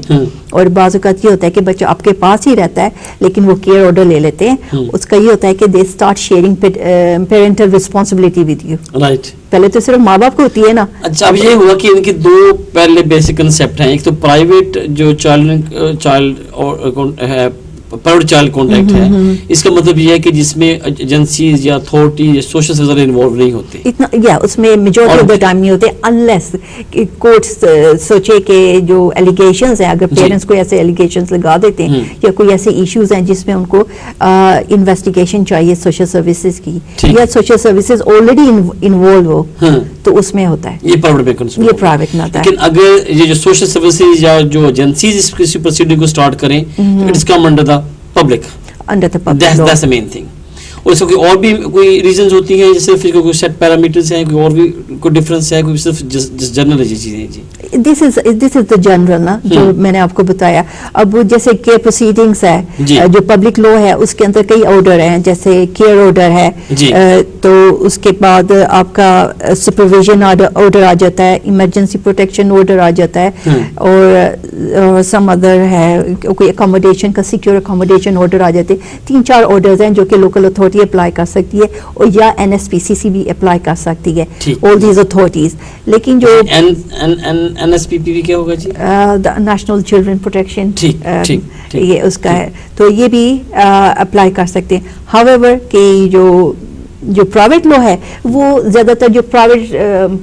और बाज़ ये होता है कि बच्चा आपके पास ही रहता है लेकिन वो केयर ऑर्डर ले लेते हैं। उसका ये होता है कि they start sharing parental responsibility with you. Right, पहले तो सिर्फ माँ बाप को होती है ना। अच्छा, अब ये हुआ कि इनके दो पहले बेसिक कंसेप्ट हैं, एक तो प्राइवेट जो चाइल्ड है, प्राइवेट चाइल्ड कॉन्टैक्ट है, इसका मतलब ये है कि जिसमें एजेंसीज या अथॉरिटी या सोशल सर्विस इन्वॉल्व नहीं होते इतना, या उसमें मेजॉरिटी ऑफ द टाइम नहीं होते, अनलेस कोर्ट सोचे कि जो एलिगेशंस हैं, अगर पेरेंट्स को ऐसे एलिगेशंस लगा देते हैं या कोई ऐसे इश्यूज हैं जिसमें उनको इन्वेस्टिगेशन चाहिए सोशल सर्विसेज की, या सोशल सर्विसेज ऑलरेडी इन्वॉल्व हो, तो उसमें होता है, ये प्राइवेट में, ये प्राइवेट में होता है। लेकिन अगर ये जो सोशल सर्विसेज या जो एजेंसीज इस किसी प्रोसीडिंग को स्टार्ट करें, it's come under the public, under the public, that's the main thing. और इसके और भी कोई रीजंस होती हैं, जैसे फिर कोई सेट पैरामीटर्स हैं, कोई और भी कोई डिफरेंस है, कोई सिर्फ जनरल ये चीजें हैं? जी, दिस इज द जनरल ना, जो मैंने आपको बताया। अब वो जैसे केयर प्रोसीडिंग्स है, जो पब्लिक लॉ है, उसके अंदर कई ऑर्डर हैं, जैसे केयर ऑर्डर है, तो उसके बाद आपका सुपरविजन ऑर्डर आ जाता है, इमरजेंसी प्रोटेक्शन ऑर्डर आ जाता है, और सम अदर है, कोई अकोमोडेशन का सिक्योर अकोमोडेशन ऑर्डर आ जाते हैं। 3-4 ऑर्डर्स हैं जो कि लोकल अथॉरिटी अप्लाई कर सकती है, और या NSPCC भी अप्लाई कर सकती है, ऑल दीज अथॉरिटीज। लेकिन जो NSPPP क्या होगा जी? द नेशनल चिल्ड्रन प्रोटेक्शन, ठीक, ये उसका है, तो ये भी अप्लाई कर सकते हैं। हाउएवर कि जो प्राइवेट लॉ है, वो ज्यादातर जो प्राइवेट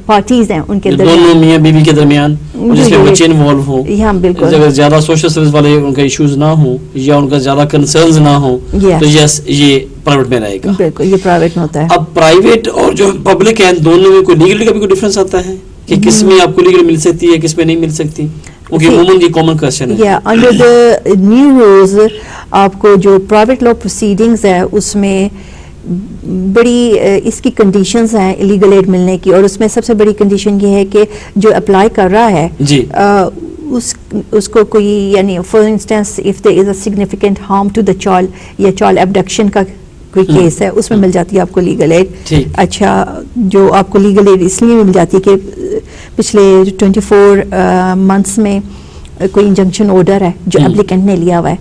पार्टीज हैं उनके दोनों मियां बीवी के दरमियान, जिसमें बच्चे इन्वॉल्व हो, हाँ बिल्कुल, अगर ज्यादा सोशल सर्विस वाले उनका इश्यूज ना हो या उनका ज्यादा कंसर्न्स ना हो, तो यस, ये प्राइवेट में रहेगा। बिल्कुल, ये प्राइवेट में होता है। अब प्राइवेट और जो पब्लिक है, दोनों में कोई लीगली का भी कोई डिफरेंस आता है कि किस में आपको लीगल मिल सकती है, किस में नहीं मिल सकती? ओके, ये कॉमन क्वेश्चन है। या अंडर द न्यू रूल्स, आपको जो प्राइवेट लॉ प्रोसीडिंग्स है, उसमें बड़ी इसकी कंडीशंस हैं लीगल एड मिलने की, और उसमें सबसे बड़ी कंडीशन ये है कि जो अप्लाई कर रहा है जी, उसको कोई, यानी for instance if there is a significant harm to the child, या चाइल्ड एब्डक्शन का कोई केस है, उसमें मिल जाती है आपको लीगल एड। अच्छा, जो आपको लीगल एड इसलिए मिल जाती है कि पिछले 24 मंथ्स में कोई इंजंक्शन ऑर्डर है जो एप्लीकेंट ने लिया हुआ है,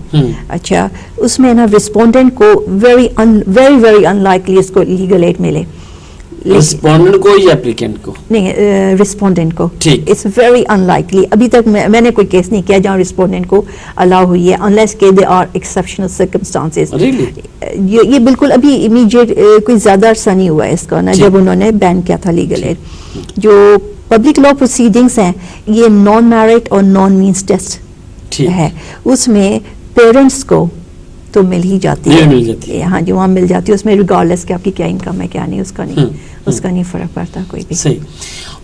अच्छा, उसमें ना रिस्पोंडेंट को वेरी वेरी अनलाइकली इसको लीगल एड मिले। रिस्पोंडेंट को या एप्लीकेंट को? नहीं, रिस्पोंडेंट को। ठीक, इट्स वेरी अनलाइकली। अभी तक मैंने कोई केस नहीं किया जहाँ रिस्पोंडेंट को अलाउ हुई है, अनलेस के दे आर एक्सेप्शनल सर्कमस्टांसेस। ये बिल्कुल अभी इमीडिएट कोई ज्यादा अरसा नहीं हुआ है इसका ना, जब उन्होंने बैन किया था लीगल एड। जो पब्लिक लॉ प्रोसीडिंग्स हैं, ये नॉन मैरिट और नॉन मींस टेस्ट है, उसमें पेरेंट्स को तो मिल ही जाती है, हाँ जी, वहाँ मिल जाती है, उसमें रिगार्डलेस कि आपकी क्या इनकम है क्या नहीं, उसका नहीं फर्क पड़ता कोई भी। सही।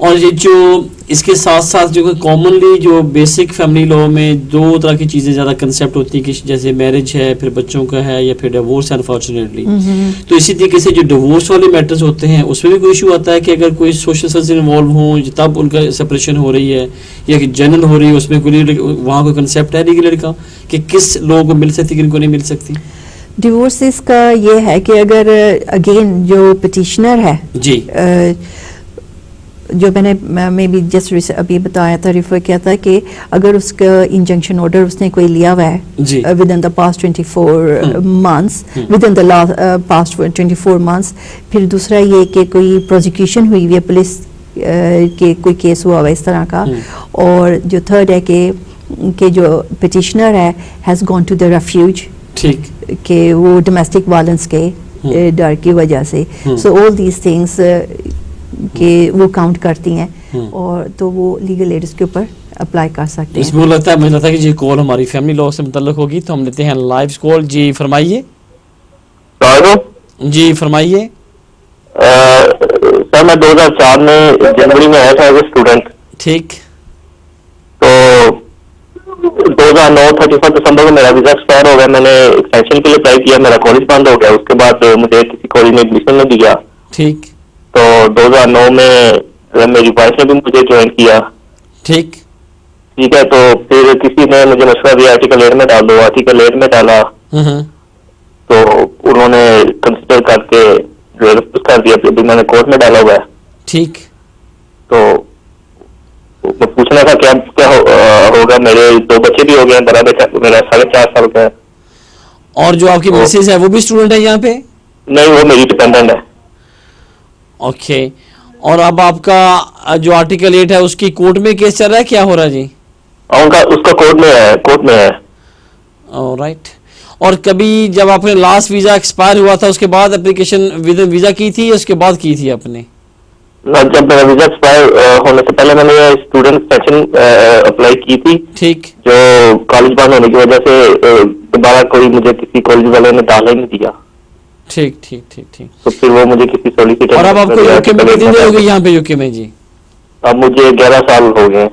और ये जो इसके साथ साथ जो कॉमनली जो बेसिक फैमिली लॉ में दो तरह की चीजें ज्यादा कंसेप्ट होती है, कि जैसे मैरिज है, फिर बच्चों का है, या फिर डिवोर्स है अनफॉर्चुनेटली। तो इसी तरीके से जो डिवोर्स वाले मैटर्स होते हैं, उसमें भी कोई इशू आता है कि अगर कोई सोशल सर्विस इन्वॉल्व हो तब उनका सेपरेशन हो रही है, या जनरल हो रही है, उसमें कोई वहाँ कोई कंसेप्ट है लीगल का कि किस लोगों को मिल सकती, किनको नहीं मिल सकती? डिवोर्सेस का ये है कि अगर अगेन जो पिटिशनर है जी, जो मैंने मे बी जस्ट अभी बताया था, रिफर किया था, कि अगर उसका इंजंक्शन ऑर्डर उसने कोई लिया हुआ है with in the past 24 months, with in the past 24 months, फिर दूसरा ये कि कोई प्रोसिक्यूशन हुई हुई है, पुलिस के कोई केस हुआ हुआ इस तरह का, और जो थर्ड है कि जो पिटिशनर है has gone to the refuge, ठीक, कि वो डोमेस्टिक वायलेंस के डर की वजह से, सो ऑल दीज थिंग्स कि वो काउंट करती हैं, और तो वो लीगल एड के ऊपर अप्लाई कर सकते हैं। इसमें मुझे लगता है कि ये कॉल हमारी फैमिली लॉ से मुतल्लिक होगी, तो हम लेते हैं लाइव कॉल। जी फरमाइए। जी फरमाइए। सर, मैं 2004 में जनवरी में आया था एज ए स्टूडेंट। ठीक। तो 2009 31 दिसंबर को मेरा वीजा एक्सपायर हो गया, मैंने एक्सटेंशन के लिए अप्लाई किया, मेरा कॉलेज बंद हो गया, उसके बाद मुझे किसी कॉलेज में एडमिशन नहीं दिया। ठीक। तो 2009 में मेरी वाइफ ने भी मुझे ज्वाइन किया। ठीक है, तो फिर किसी ने मुझे मशवरा दिया आर्टिकल 8 में डाल दो, आर्टिकल 8 में डाला, तो उन्होंने कंसिडर करके कर दिया, फिर मैंने कोर्ट में डाला हुआ है। ठीक। तो पूछना था क्या होगा, मेरे 2 बच्चे भी हो गए, बड़ा बेटा मेरा 4.5 साल का है। और जो आपकी मिसेज है वो भी स्टूडेंट है यहाँ पे? नहीं, वो मेरी डिपेंडेंट है। ओके, और अब आपका जो आर्टिकल 8 है उसकी कोर्ट में केस चल रहा है, क्या हो रहा है जी? उनका उसका कोर्ट में है। राइट। और कभी जब आपने लास्ट वीजा एक्सपायर हुआ था उसके बाद एप्लीकेशन वीजा की थी या उसके बाद की थी आपने? जब मेरा वीजा एक्सपायर होने से पहले मैंने स्टूडेंट पेंशन अप्लाई की थी। ठीक। जो कॉलेज बंद होने की वजह से दोबारा कोई मुझे किसी कॉलेज वाले ने डाला ही नहीं दिया। ठीक ठीक ठीक ठीक। तो फिर वो मुझे किसी सॉलिसिटर। और अब आपको यूके में कितनी देर हो गई यहाँ पे यूके में जी? अब मुझे 11 साल हो गए।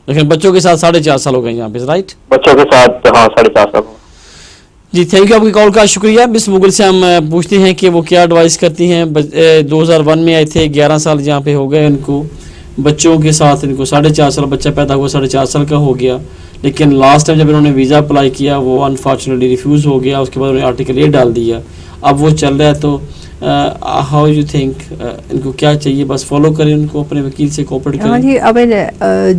लेकिन बच्चों के साथ 4.5 साल हो गए यहाँ पे, राइट? बच्चों के साथ हाँ 4.5 साल जी। थैंक यू आपकी कॉल का शुक्रिया। मिस मुगल से हम पूछते हैं कि वो क्या एडवाइस करती हैं। 2001 में आए थे, 11 साल यहाँ पे हो गए उनको, बच्चों के साथ इनको 4.5 साल, बच्चा पैदा हुआ 4.5 साल का हो गया। लेकिन लास्ट टाइम जब इन्होंने वीज़ा अप्लाई किया वो अनफॉर्चुनेटली रिफ्यूज़ हो गया, उसके बाद उन्होंने आर्टिकल 8 डाल दिया। अब वो चल रहा है, तो हाउ यू थिंक इनको क्या चाहिए? बस फॉलो करें उनको, अपने वकील से कोऑपरेट करें? हाँ जी, अब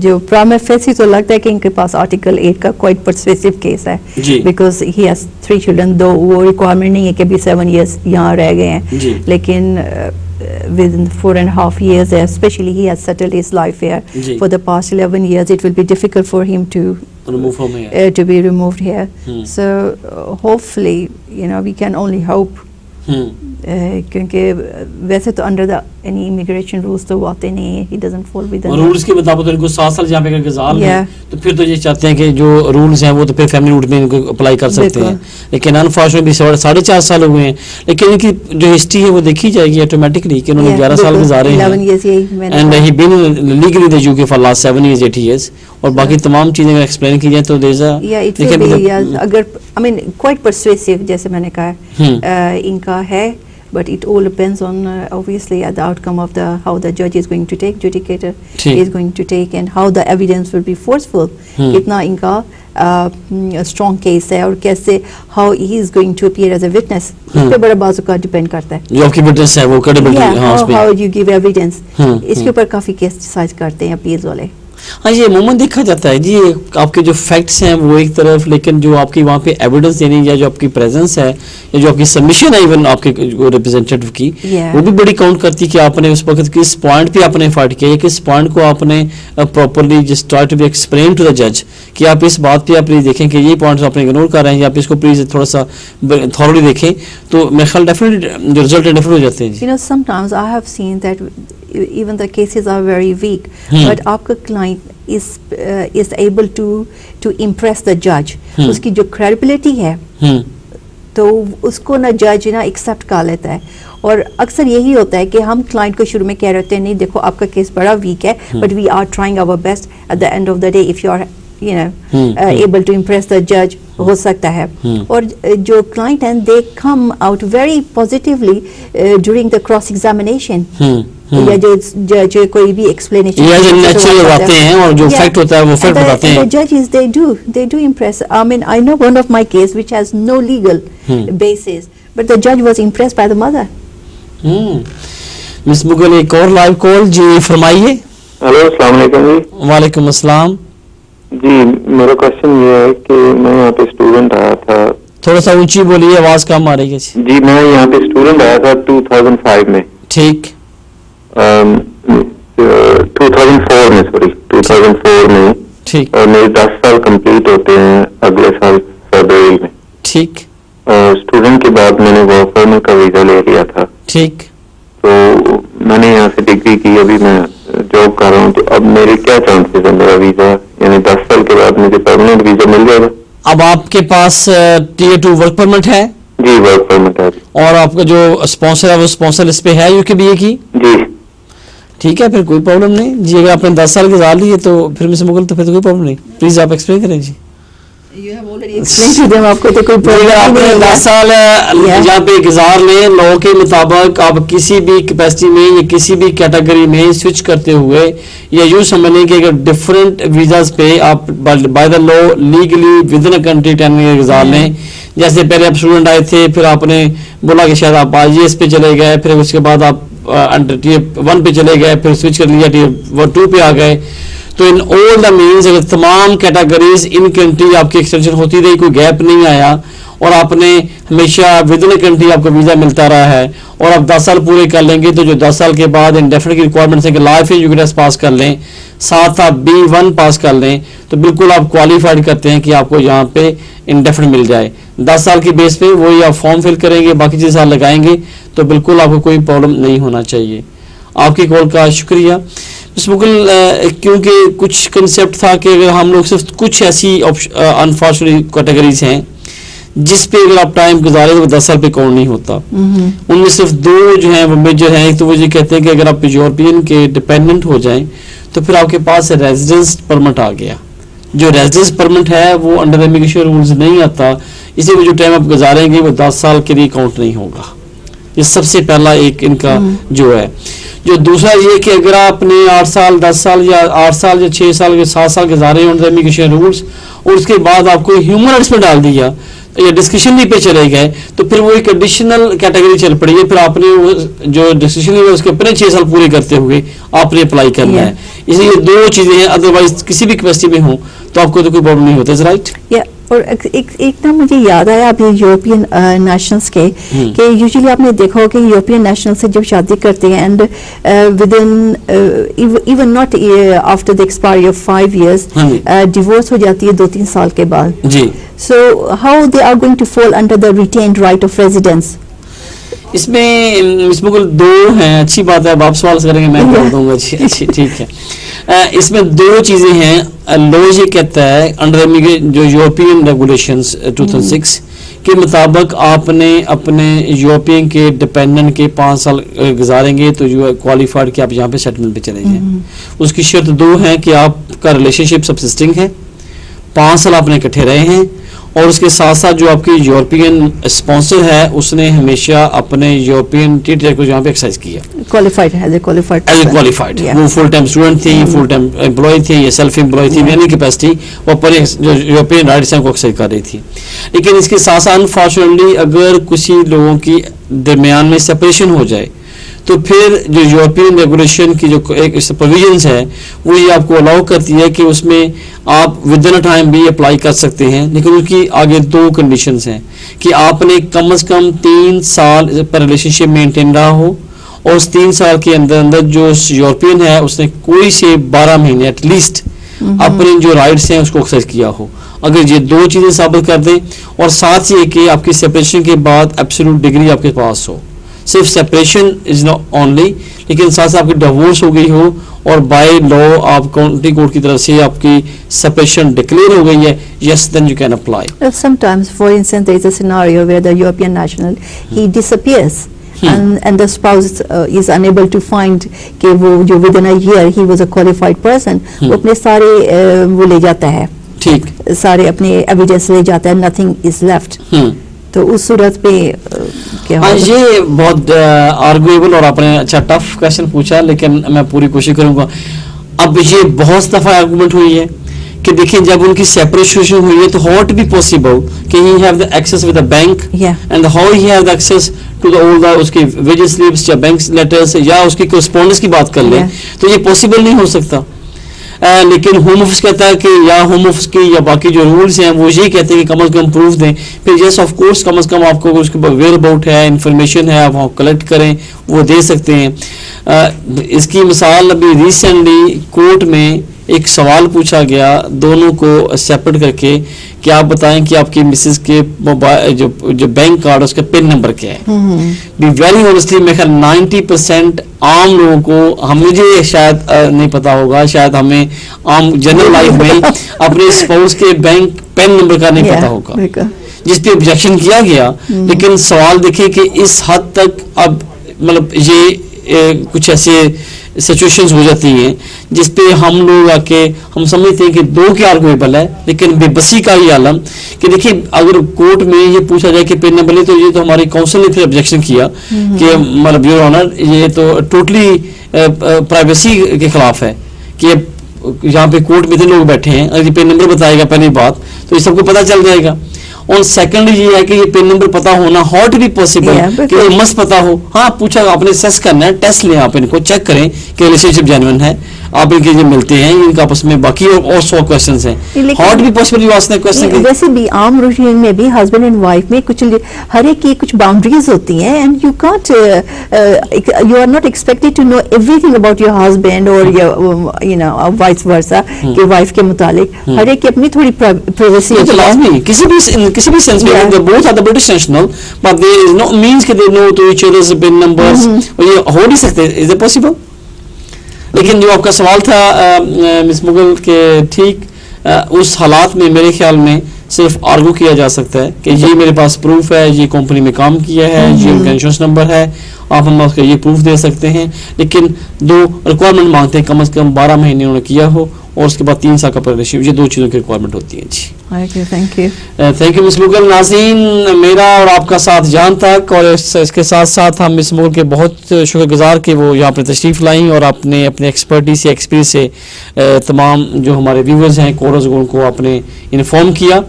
जो प्राइमा फेसी तो लगता है कि इनके पास आर्टिकल 8 का क्वाइट परसुएसिव केस है, बिकॉज ही हैज 3 चिल्ड्रन, दो वो रिक्वायरमेंट नहीं है कि अभी 7 years यहाँ रह गए हैं, लेकिन within 4.5 years, especially he has settled his life here. For the past 11 years, it will be difficult for him to remove from here. To be removed here. So hopefully, you know, we can only hope. क्योंकि वैसे तो under the any immigration rules तो वो आते नहीं है, he doesn't fall with the rules के मुताबिक तो इनको 7 साल यहाँ पे करके जाल में, तो फिर तो ये चाहते हैं कि जो रूल्स हैं वो तो फिर फैमिली रूट में इनको अप्लाई कर सकते हैं। लेकिन अनफॉर्चुनेटली 4.5 साल हो गए हैं। लेकिन इनकी जो हिस्ट्री है वो देखी जाएगी ऑटोमेटिकली कि उन्होंने 11 साल गुजारे हैं, and he been legally the UK for last 7 years 8 years, और बाकी तमाम चीजें अगर एक्सप्लेन की जाए तो अगर आई मीन क्वाइट परसुएसिव जैसे मैंने कहा इनका है, but it all depends on obviously the outcome of how the judge is going to take, judicator is going to take, and how the evidence will be forceful. कितना इनका strong case है और कैसे how he is going to appear as a witness, इस पे बड़ा बाजू का डिपेंड करता है। जो आपकी विटनेस है वो credibility, how you give evidence, इसके ऊपर काफी केस डिसाइड करते हैं अपील वाले। हाँ, ये अमूमन देखा जाता है जी, आपके जो फैक्ट्स हैं वो एक तरफ, लेकिन जो आपकी वहाँ पे एविडेंस देनी या जो आपकी प्रेजेंस है या जो आपकी सबमिशन है इवन आपके रिप्रेजेंटेटिव की, वो भी बड़ी काउंट करती है कि आपने उस वक्त किस पॉइंट पे आपने फाइट किया, किस पॉइंट को आपने properly just try to be explain to the जज कि आप इस बात पे आप प्लीज देखें कि ये पॉइंट्स आपने इग्नोर कर रहे हैं, या आप इसको प्लीज थोड़ा सा थॉरली देखें, तो मेरे ख्याल डेफिनेटली जो रिजल्ट डिफरेंट हो जाते हैं। You know, sometimes I have seen that even the cases are very weak, but आपका client is able to impress the judge. उसकी जो credibility है तो उसको ना जज ना एक्सेप्ट कर लेता है, और अक्सर यही होता है कि हम क्लाइंट को शुरू में कह रहे होते हैं नहीं देखो आपका केस बड़ा वीक है, but we are trying our best, at the end of the day if you are able to impress the judge हो सकता है। और जो client हैं they come out very positively during the cross examination, या जो कोई भी explanation बताते हैं और जो fact होता है वो fact बताते हैं। The judges they do impress. I mean I know one of my case which has no legal basis, but the judge was impressed by the mother. Miss Mughal एक और लाइव कॉल जी, फरमाइए। हेलो, अस्सलाम वालेकुम जी। वालेकुम अस्सलाम जी। मेरा क्वेश्चन ये है कि मैं यहाँ पे स्टूडेंट आया था। थोड़ा सा ऊंची बोलिए, आवाज कम आ रही है जी। मैं यहाँ पे स्टूडेंट आया था 2005 में। ठीक। 2004 में, सॉरी 2004 में। ठीक। और मेरे 10 साल कंप्लीट होते हैं अगले साल फरवरी में। ठीक। स्टूडेंट के बाद मैंने वर्क परमिट का वीजा ले लिया था। ठीक। तो मैंने यहाँ से डिग्री की, अभी मैं जॉब कर रहा हूँ, तो अब मेरे क्या चांसेस है मेरा वीजा, यानी 10 साल के बाद मुझे परमानेंट वीजा मिल जाएगा? अब आपके पास Tier 2 वर्क परमिट है? जी, वर्क परमिट है। और आपका जो स्पॉन्सर है वो स्पॉन्सर लिस्ट पे है यूके बीए की? जी। ठीक है, फिर कोई प्रॉब्लम नहीं जी। अगर आपने 10 साल गुजार लिए तो फिर मिस मुगल तो फिर तो कोई प्रॉब्लम नहीं। प्लीज आप एक्सप्लेन करें जी। You have already explained to them, आपको तो कोई प्रॉब्लम नहीं है। 10 साल यहाँ पे गुजार लें, लॉ के मुताबिक आप किसी भी कैपेसिटी में या किसी भी कैटेगरी में स्विच करते हुए, या यूँ समझ लें कि अगर डिफरेंट वीजाज पे आप by the law legally with in a country 10 year गुजार लें। जैसे पहले आप स्टूडेंट आए थे, फिर आपने बोला कि शायद आप IES पे चले गए, फिर उसके बाद आप अंडर Tier 1 पे चले गए, फिर स्विच कर लिया Tier 2 पे आ गए। तो इन ऑल द मीन्स अगर तमाम कैटेगरीज इन कंट्री आपकी एक्सटेंशन होती रही, कोई गैप नहीं आया, और आपने हमेशा विद इन कंट्री आपको वीज़ा मिलता रहा है और आप 10 साल पूरे कर लेंगे, तो जो 10 साल के बाद इंडेफिनिट की रिक्वायरमेंट है कि life in UK test pass कर लें, साथ आप B1 पास कर लें, तो बिल्कुल आप क्वालिफाइड करते हैं कि आपको यहाँ पे इंडेफिनिट मिल जाए। 10 साल की बेस पे वही आप फॉर्म फिल करेंगे, बाकी चीज़ साल लगाएंगे, तो बिल्कुल आपको कोई प्रॉब्लम नहीं होना चाहिए। आपकी कॉल का शुक्रिया मुकुल। क्योंकि कुछ कंसेप्ट था कि अगर हम लोग सिर्फ कुछ ऐसी अनफॉर्चुनेट कैटेगरीज हैं जिस पे अगर आप टाइम गुजारे तो 10 साल पे काउंट नहीं होता। उनमें सिर्फ 2 जो हैं वो मेजर हैं। एक तो वो ये कहते हैं कि अगर आप यूरोपियन के डिपेंडेंट हो जाएं तो फिर आपके पास रेजिडेंस परमिट आ गया। जो रेजिडेंस परमिट है वो अंडर इमिग्रेशन रूल्स नहीं आता, इसलिए जो टाइम आप गुजारेंगे वो 10 साल के लिए काउंट नहीं होगा। ये सबसे पहला एक इनका जो है। जो दूसरा ये कि अगर आपने 8 साल 10 साल या 8 साल या 6 साल या 7 साल गुजारे अंडर इमिग्रेशन रूल्स और उसके बाद आपको ह्यूमन राइट्स में डाल दिया या डिस्कशनरी पे चले गए, तो फिर वो एक एडिशनल कैटेगरी चल पड़ी है। फिर आपने वो जो डिस्कशनरी है उसके अपने 6 साल पूरे करते हुए आपने अप्लाई करना है। इसलिए 2 चीजें हैं, अदरवाइज किसी भी कैपेसिटी में हो तो आपको तो कोई प्रॉब्लम नहीं होता। राइट। और एक ना मुझे याद आया अभी यूरोपियन नेशनल्स के कि यूजुअली आपने देखा हो कि यूरोपियन नेशनल से जब शादी करते हैं and within even not after the expiry of 5 years divorce हो जाती है 2-3 साल के बाद जी। So how they are going to fall under the retained right of residence? इसमें बिल्कुल 2 हैं। अच्छी बात है, आप सवाल करेंगे मैं बोल दूंगा। अच्छी ठीक है। इसमें 2 चीजें हैं। लॉ ये कहता है अंडर जो यूरोपियन रेगुलेशंस 2006 के मुताबिक आपने अपने यूरोपियन के डिपेंडेंट के 5 साल गुजारेंगे तो यू क्वालिफाइड कि आप यहाँ पे सेटलमेंट पे चले जाएं। उसकी शर्त 2 है कि आपका रिलेशनशिप सबसिस्टिंग है, 5 साल आपने इकट्ठे रहे हैं और उसके साथ साथ जो आपकी यूरोपियन स्पॉन्सर है उसने हमेशा अपने यूरोपियन टीचर को यहाँ पे एक्सरसाइज किया, क्वालिफाइड वो फुल टाइम स्टूडेंट थी, फुल टाइम एम्प्लॉय थी या सेल्फ एम्प्लॉय थी, एनी कैपेसिटी वो पर जो यूरोपियन राइट्स हैं को एक्सरसाइज कर रही थी। लेकिन इसके साथ साथ अनफॉर्चुनेटली अगर किसी लोगों की दरमियान में सेपरेशन हो जाए तो फिर जो यूरोपियन रेगुलेशन की जो एक प्रोविजंस है वो ये आपको अलाउ करती है कि उसमें आप विद इन अ टाइम भी अप्लाई कर सकते हैं। लेकिन उसकी आगे 2 कंडीशंस हैं कि आपने कम से कम 3 साल पर रिलेशनशिप मेंटेन रहा हो और उस 3 साल के अंदर अंदर जो यूरोपियन है उसने कोई से 12 महीने एटलीस्ट अपने जो राइट्स हैं उसको एक्सरसाइज किया हो। अगर ये 2 चीज़ें साबित कर दें और साथ ही कि आपकी सेपरेशन के बाद एब्सोल्यूट डिग्री आपके पास हो, सिर्फ सेपरेशन इज नॉट ओनली, लेकिन साथ साथ आपकी डिवोर्स हो गई हो और बाय लॉ आप काउंटी कोर्ट की तरफ से आपकी सेपरेशन डिक्लेयर हो गई है, yes then you can apply. Sometimes for instance there is a scenario where the European national he disappears and the spouse is unable to find कि वो जो within a year he was a qualified person वो अपने सारे वो ले जाता है, ठीक सारे अपने एविडेंस ले जाता है, nothing is left. तो उस सूरत पे क्या होगा? ये बहुत आर्गुएबल और आपने अच्छा टफ क्वेश्चन पूछा, लेकिन मैं पूरी कोशिश करूंगा। अब ये बहुत दफा आर्गुमेंट हुई है कि देखिए जब उनकी सेपरेशन हुई है तो हाउ इट बी पॉसिबल कि he have the access with the bank and how he have the access to the all the उसकी वेजेस स्लिप्स या बैंक लेटर्स या उसकी कोरेस्पोंडेंस की बात कर ले तो ये पॉसिबल नहीं हो सकता। लेकिन होम ऑफिस कहता है कि या होम ऑफिस की या बाकी जो रूल्स हैं वो यही कहते हैं कि कम से कम प्रूफ दें। फिर यस ऑफ कोर्स कम से कम आपको उसके वेयर अबाउट है इंफॉर्मेशन है आप वहाँ कलेक्ट करें वो दे सकते हैं। इसकी मिसाल अभी रिसेंटली कोर्ट में एक सवाल पूछा गया दोनों को सेपरेट करके कि आप बताएं कि आपकी मिसेस के मोबाइल जो बैंक कार्ड उसका पिन नंबर क्या है। बी वेरी ऑनेस्टली मैं ख्याल 90% आम लोगों को मुझे शायद नहीं पता होगा, शायद हमें आम जनरल लाइफ में अपने स्पाउस के बैंक पेन नंबर का नहीं पता होगा, जिस पे ऑब्जेक्शन किया गया। लेकिन सवाल देखिए कि इस हद तक अब मतलब ये कुछ ऐसे सिचुएशंस हो जाती हैं जिस पे हम लोग आके हम समझते हैं कि 2 के आर्गुएबल है, लेकिन बेबसी का ही आलम कि देखिए अगर कोर्ट में ये पूछा जाए कि पेन नंबर तो ये तो हमारी काउंसिल ने फिर ऑब्जेक्शन किया कि मतलब योर ऑनर ये तो टोटली प्राइवेसी के खिलाफ है कि यहाँ पे कोर्ट में इतने लोग बैठे हैं, अगर ये पेन नंबर बताएगा पहली बात तो ये सबको पता चल जाएगा। और सेकंड ये है कि ये पिन नंबर पता होना हाउ टू बी पॉसिबल कि ये मस्त पता हो। हाँ पूछा आपने सेस करना है, टेस्ट लें आप इनको चेक करें कि रिलेशनशिप जेन्युइन है। आप इनके जो मिलते हैं इनका आपस में बाकी और 100 क्वेश्चंस हैं, हॉट भी पॉसिबल यू आस्क क्वेश्चन। वैसे भी आम रूटीन में भी हस्बैंड एंड वाइफ में कुछ हर एक की कुछ बाउंड्रीज होती हैं and you can't you are not expected to know everything about your husband और यू नो वाइस वर्सा कि वाइफ के मुतालिक हर एक की अपनी थोड़ी प्राइवेसी है। लाजमी किसी भी सेंस में they both are the British national but there is no means कि they know to each others pin numbers, ये हो नहीं सकते, इज इट पॉसिबल? लेकिन जो आपका सवाल था मिस मुगल के ठीक उस हालात में मेरे ख्याल में सिर्फ आर्गू किया जा सकता है कि ये मेरे पास प्रूफ है, ये कंपनी में काम किया है, ये उनका इंश्योरेंस नंबर है, आप हम उसका ये प्रूफ दे सकते हैं। लेकिन 2 रिक्वायरमेंट मांगते हैं, कम से कम 12 महीने उन्होंने किया हो और उसके बाद 3 साल का पार्टनरशिप, ये 2 चीज़ों की रिक्वायरमेंट होती है जी। Thank you miss Mughal. नाज़रीन, मेरा और आपका साथ जान तक और इसके साथ साथ हम मिस मुगल के बहुत शुक्रगुजार कि वो यहाँ पर तशरीफ़ लाई और आपने अपने एक्सपर्टीज से एक्सपीरियंस से तमाम जो हमारे व्यूवर्स हैं कॉलर्स उनको आपने इन्फॉर्म किया।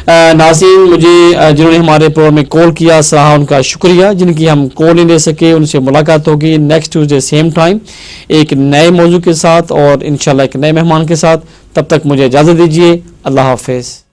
नाज़रीन, मुझे जिन्होंने हमारे प्रोग्राम में कॉल किया सराहा उनका शुक्रिया, जिनकी हम कॉल नहीं ले सके उनसे मुलाकात होगी नेक्स्ट ट्यूसडे सेम टाइम एक नए मौजू के साथ और इंशाल्लाह एक नए मेहमान के साथ। तब तक मुझे इजाज़त दीजिए, अल्लाह हाफिज़।